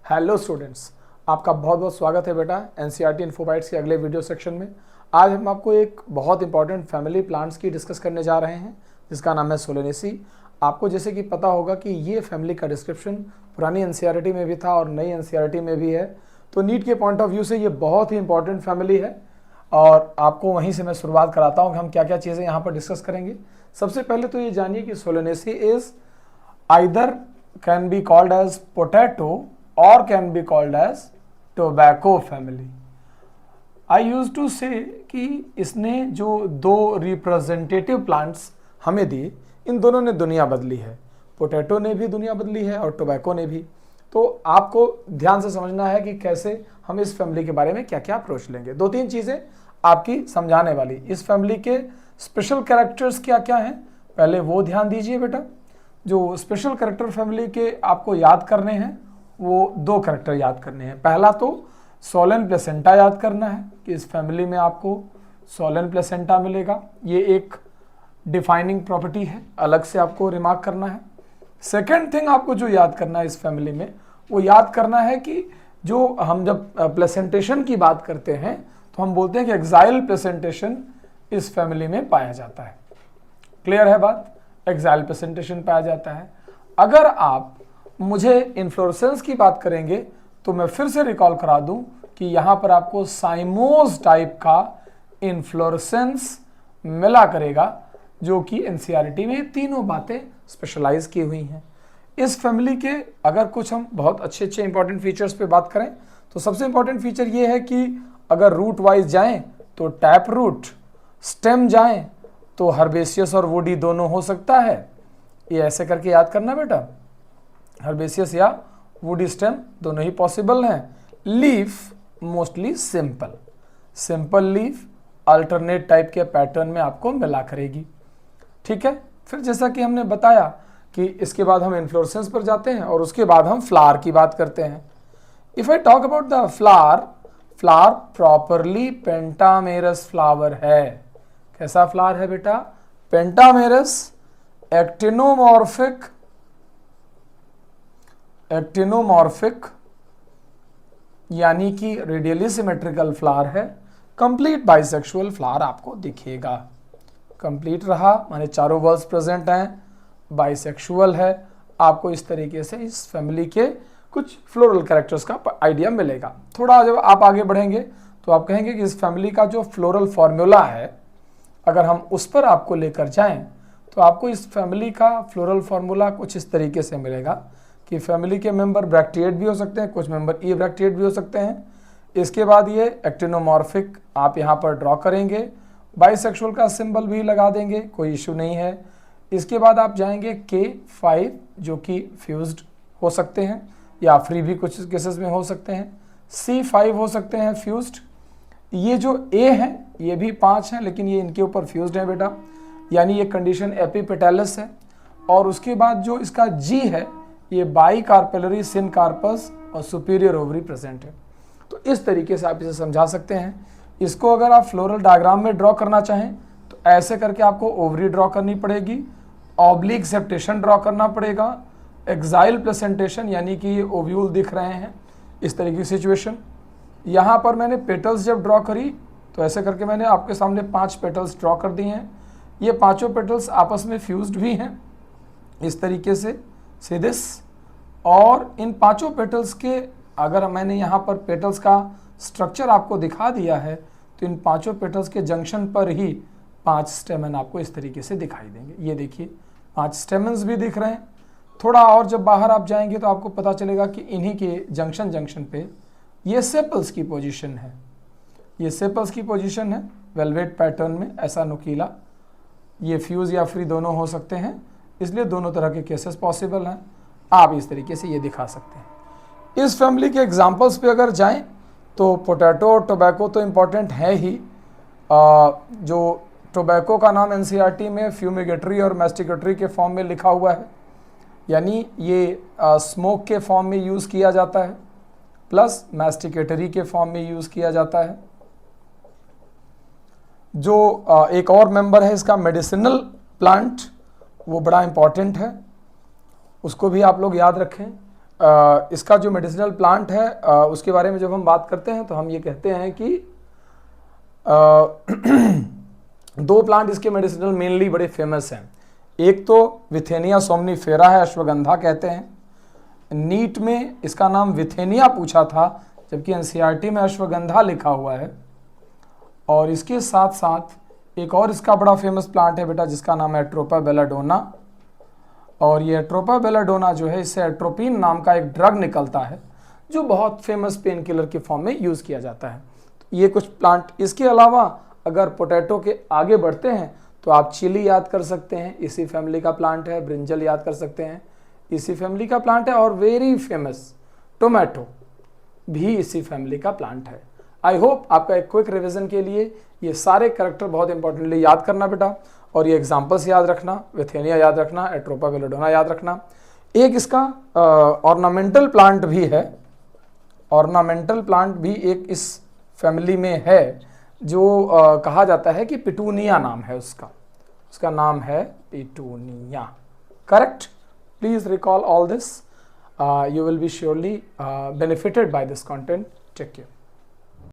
Hello students, आपका बहुत बहुत स्वागत है बेटा एनसीईआरटी इन्फोबाइट्स के अगले वीडियो सेक्शन में। आज हम आपको एक बहुत इंपॉर्टेंट फैमिली प्लांट्स की डिस्कस करने जा रहे हैं जिसका नाम है सोलेनेसी। आपको जैसे कि पता होगा कि ये फैमिली का डिस्क्रिप्शन पुरानी एनसीईआरटी में भी था और नई एनसीईआरटी में भी है, तो नीट के पॉइंट ऑफ व्यू से ये बहुत ही इंपॉर्टेंट फैमिली है और आपको वहीं से मैं शुरुआत कराता हूँ कि हम क्या क्या चीज़ें यहाँ पर डिस्कस करेंगे। सबसे पहले तो ये जानिए कि solanaceae is either can be called as potato or can be called as tobacco family. I used to say कि इसने जो दो रिप्रेजेंटेटिव प्लांट्स हमें दिए, इन दोनों ने दुनिया बदली है। पोटैटो ने भी दुनिया बदली है और टोबैको ने भी। तो आपको ध्यान से समझना है कि कैसे हम इस फैमिली के बारे में क्या क्या अप्रोच लेंगे। दो तीन चीज़ें आपकी समझाने वाली। इस फैमिली के स्पेशल कैरेक्टर्स क्या क्या हैं, पहले वो ध्यान दीजिए बेटा। जो स्पेशल कैरेक्टर फैमिली के आपको याद करने हैं वो दो कैरेक्टर याद करने हैं। पहला तो सोलेन प्लेसेंटा याद करना है कि इस फैमिली में आपको सोलेन प्लेसेंटा मिलेगा। ये एक डिफाइनिंग प्रॉपर्टी है, अलग से आपको रिमार्क करना है। सेकेंड थिंग आपको जो याद करना है इस फैमिली में, वो याद करना है कि जो हम जब प्लेसेंटेशन की बात करते हैं तो हम बोलते हैं कि एक्साइल प्लेसेंटेशन इस फैमिली में पाया जाता है। क्लियर है बात? एक्साइल प्लेसेंटेशन पाया जाता है। अगर आप मुझे इन्फ्लोरेसेंस की बात करेंगे तो मैं फिर से रिकॉल करा दूं कि यहां पर आपको साइमोस टाइप का इन्फ्लोरेसेंस मिला करेगा, जो कि एनसीईआरटी में तीनों बातें स्पेशलाइज की हुई हैं। इस फैमिली के अगर कुछ हम बहुत अच्छे अच्छे इंपॉर्टेंट फीचर्स पे बात करें तो सबसे इंपॉर्टेंट फीचर ये है कि अगर रूट वाइज जाएं तो टैप रूट, स्टेम जाएं तो हर्बेसियस और वुडी दोनों हो सकता है। ये ऐसे करके याद करना बेटा, हर्बेसियस या वुडी स्टेम दोनों ही पॉसिबल हैं। Leaf mostly simple, simple leaf alternate type के पैटर्न में आपको मिला करेगी। ठीक है, फिर जैसा कि हमने बताया कि इसके बाद हम इन्फ्लोरेसेंस पर जाते हैं और उसके बाद हम फ्लावर की बात करते हैं। If I talk about the flower, flower properly pentamerous flower है। कैसा फ्लावर है बेटा? पेंटामेरस, एक्टिनोमॉर्फिक, एक्टिनोमॉर्फिक यानी कि रेडियली सिमेट्रिकल फ्लावर है। कंप्लीट बाइसेक्सुअल फ्लावर आपको दिखेगा। कंप्लीट रहा माने चारों वर्ड्स प्रेजेंट हैं, बाइसेक्सुअल है। आपको इस तरीके से इस फैमिली के कुछ फ्लोरल कैरेक्टर्स का आइडिया मिलेगा। थोड़ा जब आप आगे बढ़ेंगे तो आप कहेंगे कि इस फैमिली का जो फ्लोरल फॉर्मूला है, अगर हम उस पर आपको लेकर जाएं तो आपको इस फैमिली का फ्लोरल फॉर्मूला कुछ इस तरीके से मिलेगा कि फैमिली के मेंबर ब्रैक्टिएट भी हो सकते हैं, कुछ मेंबर ई ब्रैक्टिएट भी हो सकते हैं। इसके बाद ये एक्टिनोमॉर्फिक आप यहाँ पर ड्रॉ करेंगे, बाइसेक्सुअल का सिंबल भी लगा देंगे, कोई इशू नहीं है। इसके बाद आप जाएंगे K5 जो कि फ्यूज्ड हो सकते हैं या फ्री भी कुछ केसेस में हो सकते हैं, C5 हो सकते हैं फ्यूज्ड। ये जो A है ये भी 5 हैं लेकिन ये इनके ऊपर फ्यूज्ड है बेटा, यानी ये कंडीशन एपिपेटालस है। और उसके बाद जो इसका G है ये बाई कार्पेलरी सिन कार्पस और सुपीरियर ओवरी प्रेजेंट है। तो इस तरीके से आप इसे समझा सकते हैं। इसको अगर आप फ्लोरल डायग्राम में ड्रॉ करना चाहें तो ऐसे करके आपको ओवरी ड्रॉ करनी पड़ेगी, ऑब्लिक सेप्टेशन ड्रॉ करना पड़ेगा, एक्साइल प्लेसेंटेशन यानी कि ये ओव्यूल दिख रहे हैं, इस तरह की सिचुएशन। यहाँ पर मैंने पेटल्स जब ड्रॉ करी तो ऐसे करके मैंने आपके सामने 5 पेटल्स ड्रॉ कर दिए हैं। ये पाँचों पेटल्स आपस में फ्यूज्ड भी हैं इस तरीके से दिस। और इन पांचों पेटल्स के अगर मैंने यहाँ पर पेटल्स का स्ट्रक्चर आपको दिखा दिया है तो इन पांचों पेटल्स के जंक्शन पर ही 5 स्टेमन आपको इस तरीके से दिखाई देंगे। ये देखिए 5 स्टेमन्स भी दिख रहे हैं। थोड़ा और जब बाहर आप जाएंगे तो आपको पता चलेगा कि इन्हीं के जंक्शन पे ये सेपल्स की पोजीशन है। ये सेपल्स की पोजीशन है वेलवेट पैटर्न में, ऐसा नुकीला। ये फ्यूज या फ्री दोनों हो सकते हैं, इसलिए दोनों तरह के केसेस पॉसिबल हैं। आप इस तरीके से ये दिखा सकते हैं। इस फैमिली के एग्जांपल्स पे अगर जाएं तो पोटैटो और टोबैको तो इम्पॉर्टेंट है ही। जो टोबैको का नाम एनसीईआरटी में फ्यूमिगेटरी और मैस्टिकेटरी के फॉर्म में लिखा हुआ है, यानी ये स्मोक के फॉर्म में यूज़ किया जाता है प्लस मैस्टिकेटरी के फॉर्म में यूज़ किया जाता है। जो एक और मेंबर है इसका मेडिसिनल प्लांट, वो बड़ा इंपॉर्टेंट है, उसको भी आप लोग याद रखें। इसका जो मेडिसिनल प्लांट है उसके बारे में जब हम बात करते हैं तो हम ये कहते हैं कि दो प्लांट इसके मेडिसिनल मेनली बड़े फेमस हैं। एक तो विथेनिया सोमनीफेरा है, अश्वगंधा कहते हैं। नीट में इसका नाम विथेनिया पूछा था, जबकि एनसीईआरटी में अश्वगंधा लिखा हुआ है। और इसके साथ साथ एक और इसका बड़ा फेमस प्लांट है बेटा, जिसका नाम है एट्रोपा बेलाडोना। और ये एट्रोपा बेलाडोना जो है, इससे एट्रोपिन नाम का एक ड्रग निकलता है जो बहुत फेमस पेन किलर के फॉर्म में यूज़ किया जाता है। ये कुछ प्लांट। इसके अलावा अगर पोटैटो के आगे बढ़ते हैं तो आप चिली याद कर सकते हैं, इसी फैमिली का प्लांट है। ब्रिंजल याद कर सकते हैं, इसी फैमिली का प्लांट है। और वेरी फेमस टोमेटो भी इसी फैमिली का प्लांट है। आई होप आपका एक क्विक रिवीजन के लिए ये सारे कैरेक्टर बहुत इंपॉर्टेंटली याद करना बेटा, और ये एग्जाम्पल्स याद रखना, विथेनिया याद रखना, एट्रोपा बेलाडोना याद रखना। एक इसका ऑर्नामेंटल प्लांट भी है, ऑर्नामेंटल प्लांट भी एक इस फैमिली में है जो कहा जाता है कि पिटूनिया नाम है उसका नाम है petunia. Correct? Please recall all this. You will be surely benefited by this content. Take care.